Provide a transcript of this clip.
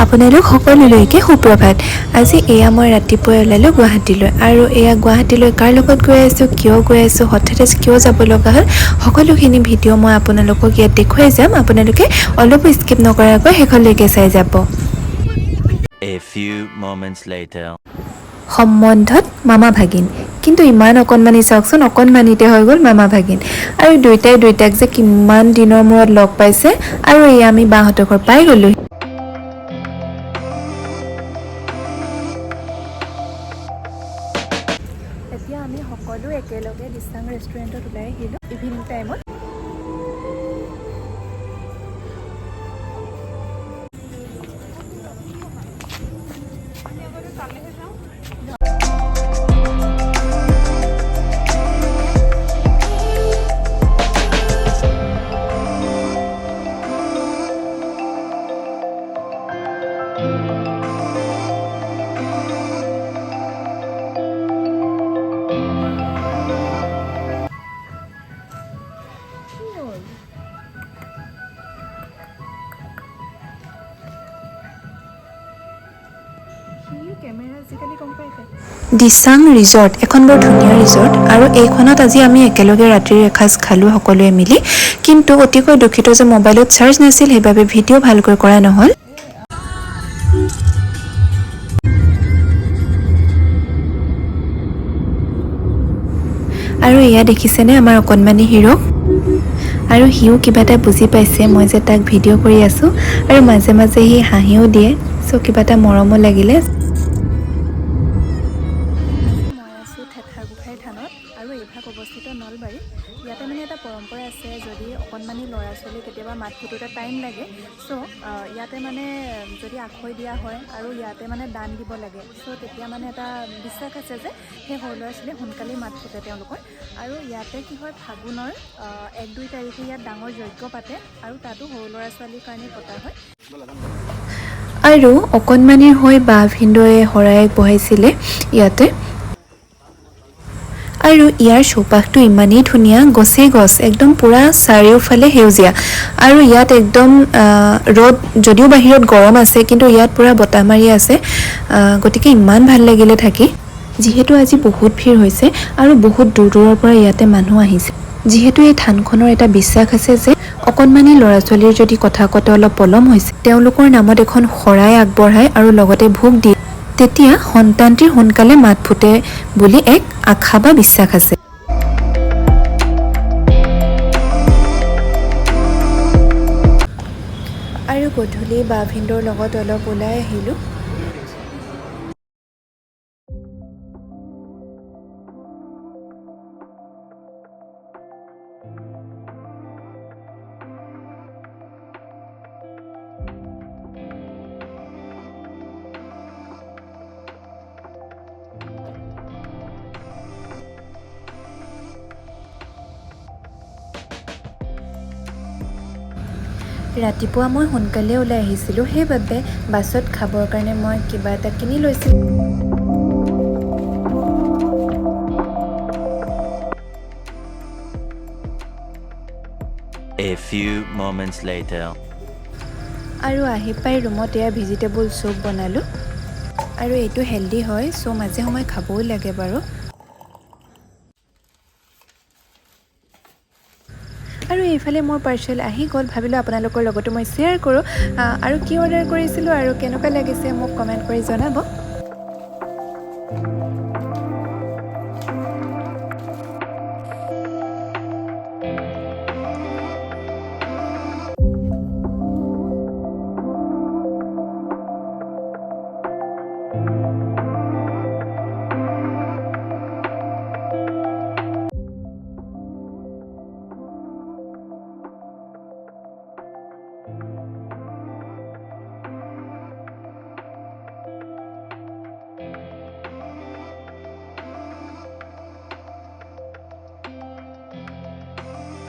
আপোনালোক সকলোলৈকে সুপ্ৰভাত। আজি এয়া মই ৰাতিপুৱাই ওলালোঁ গুৱাহাটীলৈ আৰু এয়া গুৱাহাটীলৈ কাৰ লগত গৈ আছোঁ, কিয় গৈ আছোঁ, হঠাতে কিয় যাব লগা হ'ল, সকলোখিনি ভিডিঅ' মই আপোনালোকক ইয়াত দেখুৱাই যাম। আপোনালোকে অলপো স্কিপ নকৰাকৈ শেষলৈকে চাই যাব। A few moments later. সম্বন্ধত মামা ভাগিন, কিন্তু ইমান অকণমানি চাওকচোন, অকণমানিতে হৈ গ'ল মামা ভাগিন। আৰু দুইটাক যে কিমান দিনৰ মূৰত লগ পাইছে আৰু এয়া আমি বাহঁতৰ ঘৰ পাই গ'লোঁ। এতিয়া আমি সকলো একেলগে দিচাং ৰেষ্টুৰেণ্টত ওলাই আহিলোঁ ইভিনিং টাইমত। দিচাং ৰিজৰ্ট এখন বৰ ধুনীয়া ৰিজৰ্ট আৰু এইখনত আজি আমি একেলগে ৰাতিৰ এসাঁজ খালোঁ সকলোৱে মিলি। কিন্তু অতিকৈ দুখিত যে মোবাইলত চাৰ্জ নাছিল, সেইবাবে ভিডিঅ' ভালকৈ কৰা নহ'ল। আৰু এয়া দেখিছেনে আমাৰ অকণমানি হিৰক, আৰু সিও কিবা এটা বুজি পাইছে মই যে তাক ভিডিঅ' কৰি আছোঁ, আৰু মাজে মাজে সি হাঁহিও দিয়ে। চ' কিবা এটা মৰমো লাগিলে। আৰু এইভাগ অৱস্থিত নলবাৰী। ইয়াতে মানে এটা পৰম্পৰা আছে, যদি অকণমানি ল'ৰা ছোৱালী কেতিয়াবা মাত ফুটোতে টাইম লাগে, চ' ইয়াতে মানে যদি আখৈ দিয়া হয় আৰু ইয়াতে মানে দান দিব লাগে, চ' তেতিয়া মানে এটা বিশ্বাস আছে যে সেই সৰু ল'ৰা ছোৱালী সোনকালেই মাত ফুটে তেওঁলোকৰ। আৰু ইয়াতে কি হয়, ফাগুনৰ 1-2 তাৰিখে ইয়াত ডাঙৰ যজ্ঞ পাতে আৰু তাতো সৰু ল'ৰা ছোৱালীৰ কাৰণে পতা হয়। আৰু অকণমানিৰ হৈ বা ভিনদৈয়ে শৰাইক বহাইছিলে ইয়াতে। আৰু ইয়াৰ চৌপাশটো ইমানেই ধুনীয়া, গছেই গছ, একদম পূৰা চাৰিওফালে সেউজীয়া। আৰু ইয়াত একদম ৰ'দ, যদিও বাহিৰত গৰম আছে কিন্তু ইয়াত পূৰা বতাহ মাৰি আছে, গতিকে ইমান ভাল লাগিলে থাকি। যিহেতু আজি বহুত ভিৰ হৈছে আৰু বহুত দূৰ দূৰৰ পৰা ইয়াতে মানুহ আহিছে। যিহেতু এই থানখনৰ এটা বিশ্বাস আছে যে অকণমানি ল'ৰা ছোৱালীৰ যদি কথা কওঁতে অলপ পলম হৈছে, তেওঁলোকৰ নামত এখন শৰাই আগবঢ়ায় আৰু লগতে ভোগ দিয়ে, তেতিয়া সন্তানটিৰ সোনকালে মাত ফুটে বুলি এক আশা বা বিশ্বাস আছে। আৰু গধূলি বা ভিনদৰ লগত অলপ ওলাই আহিলোঁ। ৰাতিপুৱা মই সোনকালে ওলাই আহিছিলোঁ, সেইবাবে বাছত খাবৰ কাৰণে মই কিবা এটা কিনি লৈছিলোঁ। A few moments later. আৰু আহি পাই ৰুমত এয়া ভেজিটেবল চুপ বনালোঁ, আৰু এইটো হেল্ডি হয়, চ' মাজে সময়ে খাবও লাগে বাৰু। আৰু এইফালে মোৰ পাৰ্চেল আহি গ'ল, ভাবিলোঁ আপোনালোকৰ লগতো মই শ্বেয়াৰ কৰোঁ। আৰু কি অৰ্ডাৰ কৰিছিলোঁ আৰু কেনেকুৱা লাগিছে মোক কমেণ্ট কৰি জনাব।